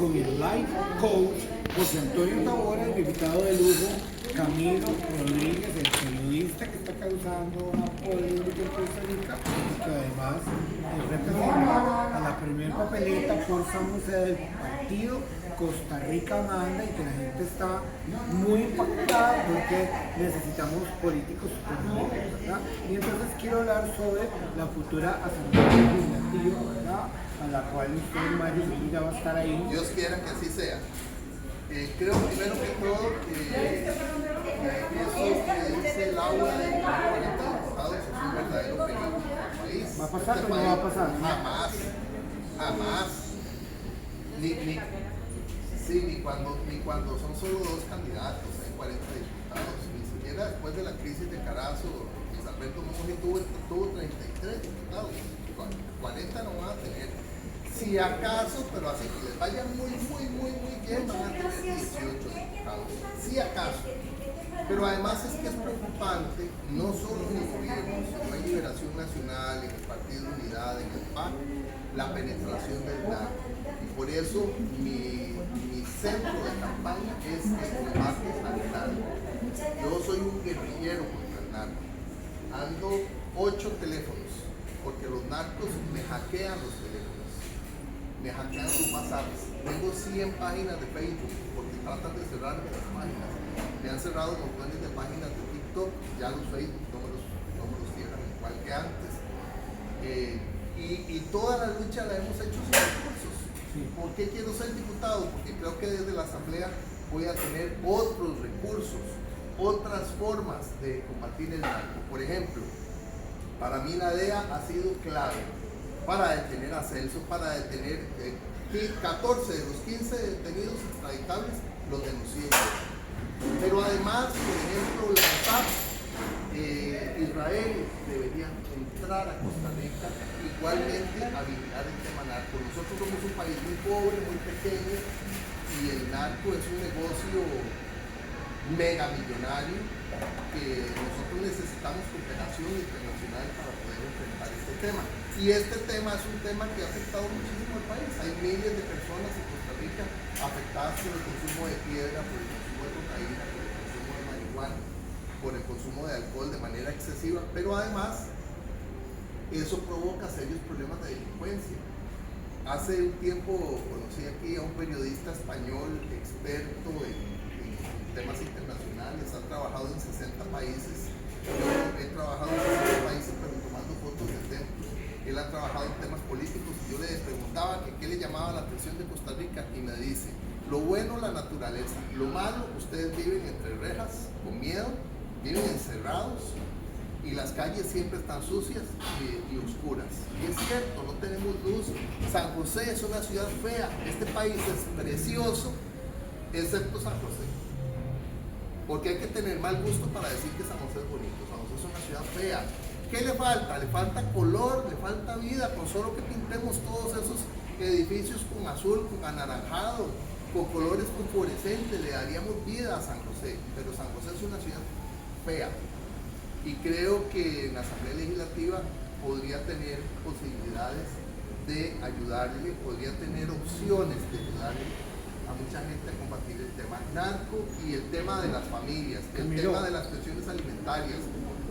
con el Life Coach José Antonio Tabora, el invitado de lujo Camilo Rodríguez, el periodista que está causando una polémica en Costa Rica y que además representa a la primera papeleta por San José del partido Costa Rica Manda, y que la gente está muy impactada porque necesitamos políticos como él, ¿verdad? Y entonces quiero hablar sobre la futura Asamblea Legislativa, ¿verdad?, a la cual usted en mayo ya va a estar ahí. Dios quiera que así sea. Creo primero que todo que eso que dice Laura de 40 diputados es un verdadero peligro para el país. ¿Va a pasar o no va a pasar? Jamás. Ni cuando son solo dos candidatos, hay 40 diputados. Ni siquiera después de la crisis de Carazo, Luis Alberto Monge tuvo 33 diputados. 40 no van a tener. Si acaso, pero así que les vaya muy bien, van a tener 18 diputados. Si acaso. Pero además es que es preocupante, no solo en el gobierno, sino en Liberación Nacional, en el Partido Unidad, en el PAC, la penetración del narco. Y por eso mi centro de campaña es el combate al narco. Yo soy un guerrillero contra el narco. Ando 8 teléfonos, porque los narcos me hackean los teléfonos. Me hackean los WhatsApps. Tengo 100 páginas de Facebook porque tratan de cerrarme las páginas. Me han cerrado montones de páginas de TikTok, ya los Facebook no me los cierran igual que antes. Y toda la lucha la hemos hecho sin recursos. ¿Por qué quiero ser diputado? Porque creo que desde la Asamblea voy a tener otros recursos, otras formas de combatir el narco. Por ejemplo, para mí la DEA ha sido clave para detener a Celso, para detener 14 de los 15 detenidos extraditables, los denuncié. Pero además, por ejemplo, la OPAP, Israel debería entrar a Costa Rica, igualmente a vigilar el tema narco. Nosotros somos un país muy pobre, muy pequeño, y el narco es un negocio mega millonario que nosotros necesitamos cooperación internacional para poder enfrentar este tema. Y este tema es un tema que ha afectado muchísimo al país. Hay miles de personas en Costa Rica afectadas por el consumo de piedra, por el consumo de cocaína, por el consumo de marihuana, por el consumo de alcohol de manera excesiva, pero además eso provoca serios problemas de delincuencia. Hace un tiempo conocí aquí a un periodista español experto en temas internacionales, ha trabajado en 60 países. Yo he trabajado en 60 países pero tomando fotos de templos. Él ha trabajado en temas políticos y yo le preguntaba que qué le llamaba la atención de Costa Rica y me dice: lo bueno, la naturaleza; lo malo, ustedes viven entre rejas, con miedo, viven encerrados y las calles siempre están sucias y oscuras. Y es cierto, no tenemos luz. San José es una ciudad fea. Este país es precioso, excepto San José. Porque hay que tener mal gusto para decir que San José es bonito. San José es una ciudad fea. ¿Qué le falta? Le falta color, le falta vida. Con solo que pintemos todos esos edificios con azul, con anaranjado, con colores fosforescentes, le daríamos vida a San José. Pero San José es una ciudad fea. Y creo que en la Asamblea Legislativa podría tener posibilidades de ayudarle, podría tener opciones de ayudarle a mucha gente a combatir el tema narco y el tema de las familias, el tema de las pensiones alimentarias,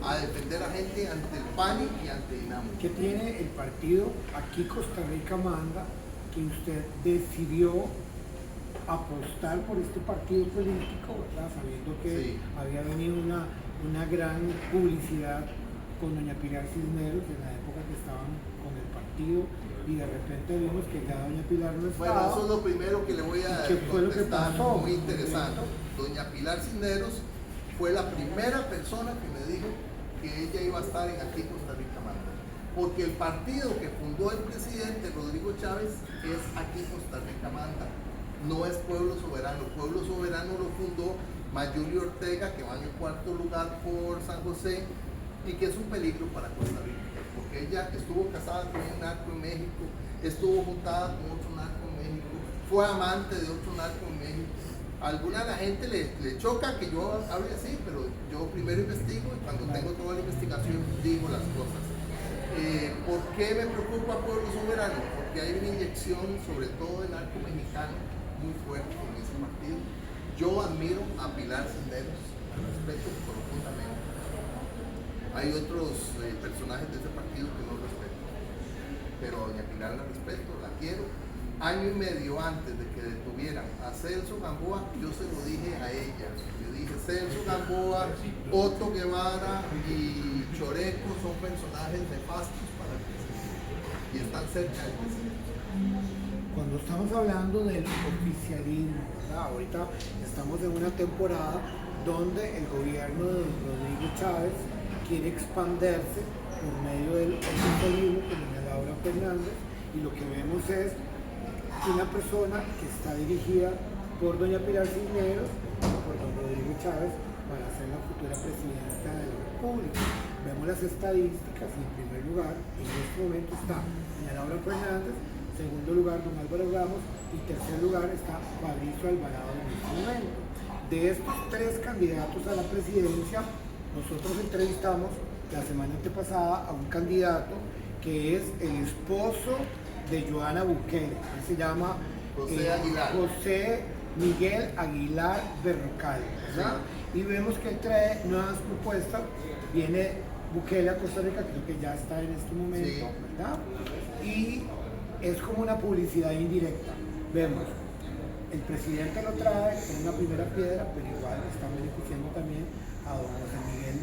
a defender a gente ante el PANI y ante Dinamo. ¿Qué tiene el partido Aquí Costa Rica Manda que usted decidió apostar por este partido político, ¿verdad?, sabiendo que había venido una gran publicidad con doña Pilar Cisneros en la época que estaban con el partido, y de repente vimos que ya doña Pilar no estaba? Bueno, eso es lo primero que le voy a ¿Qué fue lo que pasó? Muy interesante. Doña Pilar Cisneros fue la primera persona que me dijo que ella iba a estar en Aquí Costa Rica Manda, porque el partido que fundó el presidente Rodrigo Chávez es Aquí Costa Rica Manda, no es Pueblo Soberano. Pueblo Soberano lo fundó Mayuli Ortega, que va en el 4º lugar por San José, y que es un peligro para Costa Rica, porque ella estuvo casada con un narco en México, estuvo juntada con otro narco en México, fue amante de otro narco en México. A alguna de la gente le choca que yo hable así, pero yo primero investigo y cuando tengo toda la investigación digo las cosas. ¿Por qué me preocupa Pueblo Soberano? Porque hay una inyección, sobre todo de narco mexicano, muy fuerte en ese partido. Yo admiro a Pilar Cisneros, la respeto profundamente. Hay otros personajes de ese partido que no respeto, pero a doña Pilar la respeto, la quiero. Año y medio antes de que detuvieran a Celso Gamboa, yo se lo dije a ella. Yo dije, Celso Gamboa, Otto Guevara y Choreco son personajes nefastos para el presidente y están cerca del presidente. Cuando estamos hablando del oficialismo, ¿verdad? Ahorita estamos en una temporada donde el gobierno de Rodrigo Chávez quiere expandirse por medio del oficialismo con doña Laura Fernández, y lo que vemos es una persona que está dirigida por doña Pilar Cisneros, por don Rodrigo Chávez, para ser la futura presidenta de la República. Vemos las estadísticas y en primer lugar, en este momento está doña Laura Fernández, en segundo lugar don Álvaro Ramos y en tercer lugar está Fabricio Alvarado en este momento. De estos tres candidatos a la presidencia, nosotros entrevistamos la semana antepasada a un candidato que es el esposo de Joana Bukele, que se llama José Miguel Aguilar Berrocal, ¿verdad? Sí. Y vemos que trae nuevas propuestas. Viene Bukele a Costa Rica, creo que ya está en este momento, sí, ¿verdad? Y es como una publicidad indirecta. Vemos, el presidente lo trae con una primera piedra, pero igual está beneficiando también a don José Miguel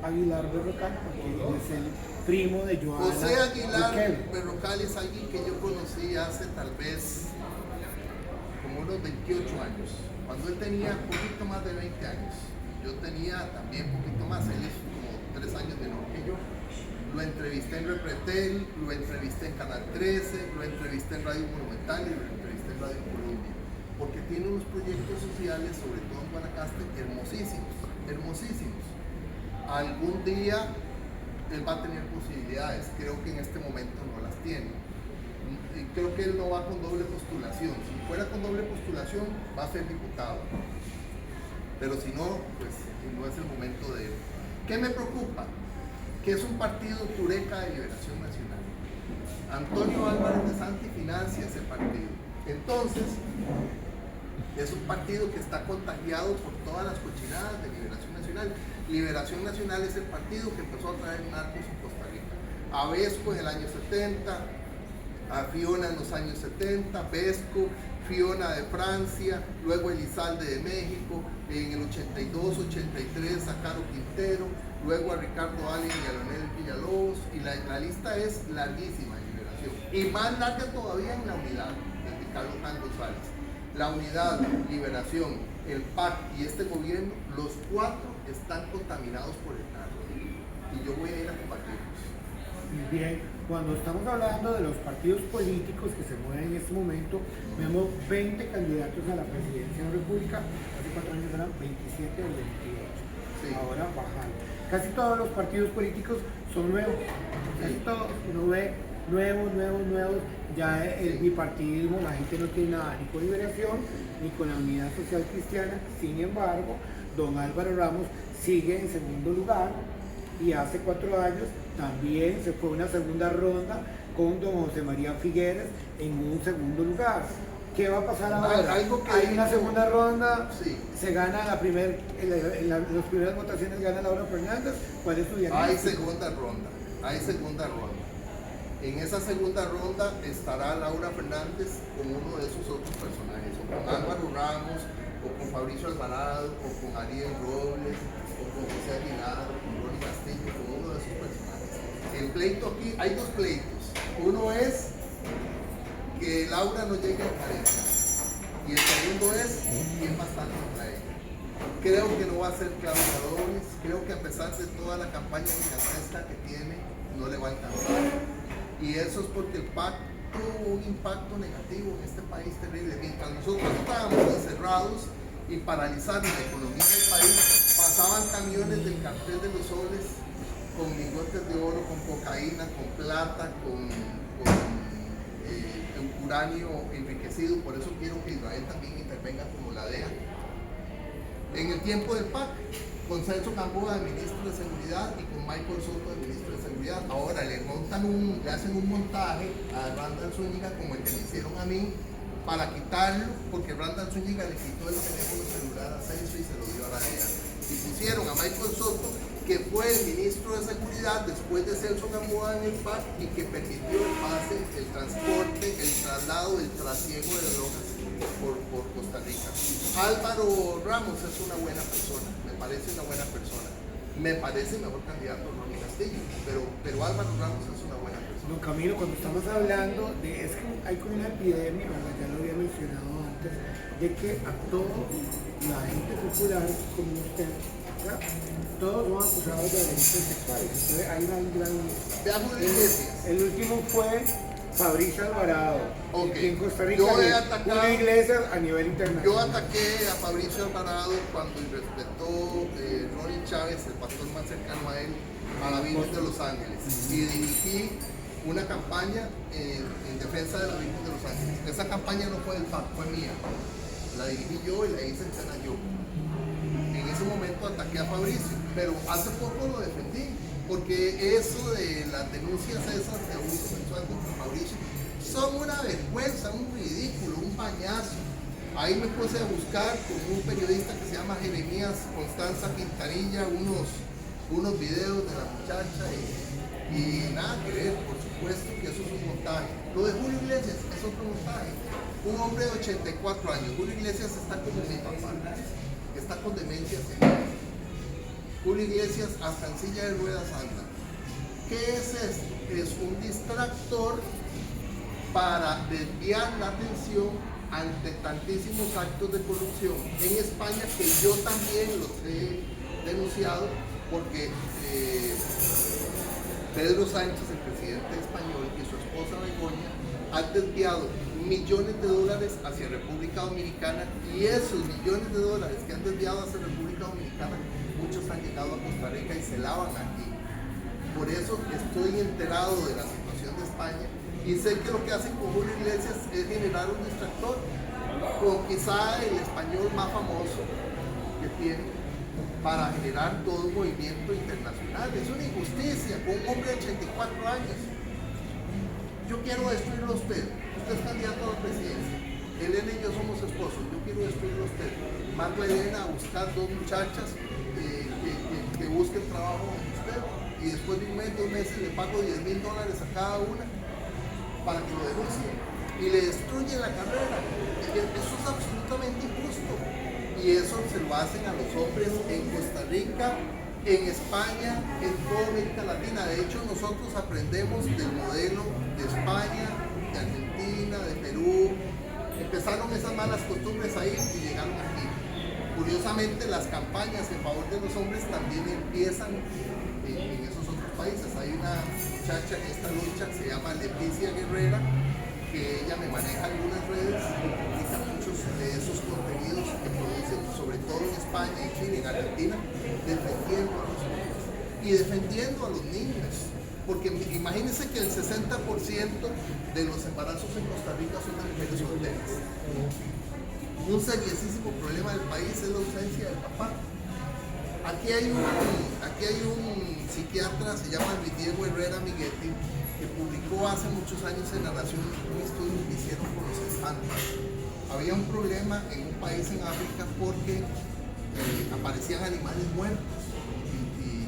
Aguilar Berrocal, porque él es el primo de Joana José Aguilar Bukele. Berrocal es alguien que yo conocí hace tal vez como unos 28 años, cuando él tenía un poquito más de 20 años. Yo tenía también un poquito más, él es como 3 años menor que yo. Lo entrevisté en Repretel, lo entrevisté en Canal 13, lo entrevisté en Radio Monumental y lo entrevisté en Radio Colombia, porque tiene unos proyectos sociales, sobre todo en Guanacaste, hermosísimos, hermosísimos. Algún día él va a tener posibilidades, creo que en este momento no las tiene. Y creo que él no va con doble postulación. Si fuera con doble postulación, va a ser diputado. Pero si no, pues no es el momento de él. ¿Qué me preocupa? Que es un partido tureca de Liberación Nacional. Antonio Álvarez de Santi financia ese partido. Entonces, es un partido que está contagiado por todas las cochinadas de Liberación Nacional. Liberación Nacional es el partido que empezó a traer narcos en Costa Rica. A Vesco en el año 70, a Fiona en los años 70, Vesco, Fiona de Francia, luego Elizalde de México, en el 82, 83 a Caro Quintero, luego a Ricardo Allen y a Leonel Villalobos, y la lista es larguísima en Liberación. Y más larga todavía en la unidad, de Ricardo Juan González. La unidad, Liberación, el PAC y este gobierno, los cuatro están contaminados por el narco. Y yo voy a ir a combatirlos. Bien, cuando estamos hablando de los partidos políticos que se mueven en este momento, vemos 20 candidatos a la presidencia de la República. Hace 4 años eran 27 o 28. Sí. Ahora bajan. Casi todos los partidos políticos son nuevos. Casi todos. Uno ve nuevos. Ya el bipartidismo, la gente no tiene nada ni con Liberación ni con la Unidad Social Cristiana. Sin embargo, don Álvaro Ramos sigue en segundo lugar, y hace 4 años también se fue una segunda ronda con don José María Figueres en un segundo lugar. ¿Qué va a pasar ahora? Hay una segunda ronda, sí, se gana las primeras votaciones, gana Laura Fernández. ¿Cuál es su diagnóstico? Hay segunda ronda. En esa segunda ronda estará Laura Fernández con uno de esos otros personajes, o con Álvaro Ramos, o con Fabricio Alvarado, o con Ariel Robles, o con José Aguilar, o con Ronnie Castillo, con uno de esos personajes. El pleito aquí, hay 2 pleitos. Uno es que Laura no llegue a 40, y el segundo es quién va a estar contra ella. Creo que no va a ser Claudia Dobles, creo que a pesar de toda la campaña gigantesca que tiene, no le va a alcanzar. Y eso es porque el PAC tuvo un impacto negativo en este país terrible. Mientras nosotros estábamos encerrados y paralizados la economía del país, pasaban camiones del cartel de los soles con lingotes de oro, con cocaína, con plata, con uranio enriquecido. Por eso quiero que Israel también intervenga como la DEA. En el tiempo del PAC, con Celso Gamboa de ministro de Seguridad y con Michael Soto de ministro de Seguridad. Ahora le hacen un montaje a Randall Zúñiga como el que me hicieron a mí, para quitarlo, porque Randall Zúñiga le quitó el teléfono celular a Celso y se lo dio a la DEA. Y pusieron a Michael Soto, que fue el ministro de Seguridad después de Celso Gamboa en el PAC y que permitió el pase, el transporte, el traslado, el trasiego de drogas por Costa Rica. Álvaro Ramos es una buena persona, me parece una buena persona. Me parece mejor candidato Ronnie Castillo, pero Álvaro Ramos es una buena persona. Don Camilo, cuando estamos hablando de, es que hay como una epidemia, ¿verdad? Ya lo había mencionado antes, de que a todos la gente popular, como usted, ¿verdad? Todos son acusados de delitos sexuales. Entonces hay una gran... Veamos las iglesias. El último fue Fabricio Alvarado, Okay. aquí en Costa Rica, Yo he atacado, una iglesia a nivel internacional. yo ataqué a Fabricio Alvarado cuando respetó Ronnie Chávez, el pastor más cercano a él, a la Virgen de los Ángeles, y dirigí una campaña en defensa de la Virgen de los Ángeles. Esa campaña no fue del PAC, fue mía. La dirigí yo y la hice entera yo. En ese momento ataqué a Fabricio, pero hace poco lo defendí, porque eso de las denuncias esas de abuso sexual contra Fabricio son una vergüenza, un ridículo, un pañazo. Ahí me puse a buscar con un periodista que se llama Jeremías Constanza Quintanilla unos videos de la muchacha y nada que ver, por supuesto que eso es un montaje. Lo de Julio Iglesias es otro montaje. Un hombre de 84 años, Julio Iglesias está como mi papá, está con demencia senil. Julio Iglesias hasta en silla de ruedas anda. ¿Qué es esto? Es un distractor para desviar la atención ante tantísimos actos de corrupción en España, que yo también los he denunciado, porque Pedro Sánchez, el presidente español, y su esposa Begoña han desviado millones de dólares hacia República Dominicana, y esos millones de dólares que han desviado hacia República Dominicana, muchos han llegado a Costa Rica y se lavan aquí. Por eso estoy enterado de la situación de España y sé que lo que hacen con Julio Iglesias es generar un distractor con quizá el español más famoso que tiene para generar todo un movimiento internacional. Es una injusticia con un hombre de 84 años. Yo quiero destruirlo a usted. Usted es candidato a la presidencia. Elena y yo somos esposos. Yo quiero destruirlo a usted. Mando a Elena a buscar dos muchachas que busquen trabajo con usted. Y después de un mes, 2 meses, le pago $10,000 a cada una para que lo denuncie. Y le destruyen la carrera. Eso es absolutamente injusto. Y eso se lo hacen a los hombres en Costa Rica, en España, en toda América Latina. De hecho, nosotros aprendemos del modelo de España, de Argentina, de Perú. Empezaron esas malas costumbres ahí y llegaron aquí. Curiosamente, las campañas en favor de los hombres también empiezan en esos otros países. Hay una muchacha en esta lucha que se llama Leticia Guerrera, que ella me maneja algunas redes y publica muchos de esos contenidos que producen, sobre todo en España, en Chile, en Argentina, defendiendo a los hombres y defendiendo a los niños. Porque imagínense que el 60% de los embarazos en Costa Rica son de mujeres solteras. Un seriosísimo problema del país es la ausencia del papá. Aquí hay un psiquiatra, se llama Luis Diego Herrera Miguetti, que publicó hace muchos años en La Nación un estudio que hicieron con los elefantes. Había un problema en un país en África porque aparecían animales muertos y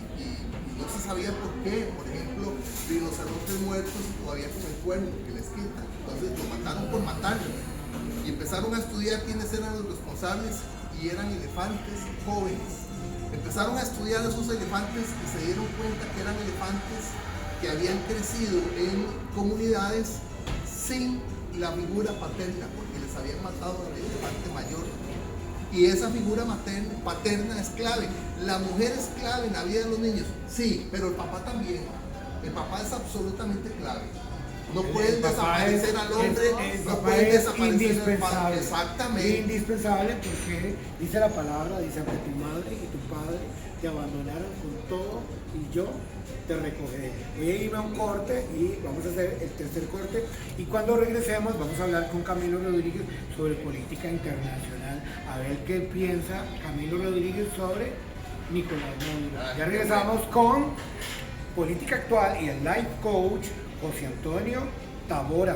no se sabía por qué. Por ejemplo, rinocerontes muertos todavía con el cuerno que les quitan. Entonces lo mataron por matarlo. Y empezaron a estudiar quiénes eran los responsables y eran elefantes jóvenes. Empezaron a estudiar esos elefantes y se dieron cuenta que eran elefantes que habían crecido en comunidades sin la figura paterna, porque les habían matado al elefante mayor. Y esa figura paterna es clave. La mujer es clave en la vida de los niños, sí, pero el papá también. El papá es absolutamente clave. No pueden desaparecer al hombre, no pueden desaparecer al padre. Exactamente. Es indispensable porque dice la palabra, dice que tu madre y tu padre te abandonaron con todo y yo te recogeré. Voy a irme a un corte y vamos a hacer el tercer corte y cuando regresemos vamos a hablar con Camilo Rodríguez sobre política internacional, a ver qué piensa Camilo Rodríguez sobre Nicolás Maduro. Ya regresamos con política actual y el life coach José Antonio Tabora.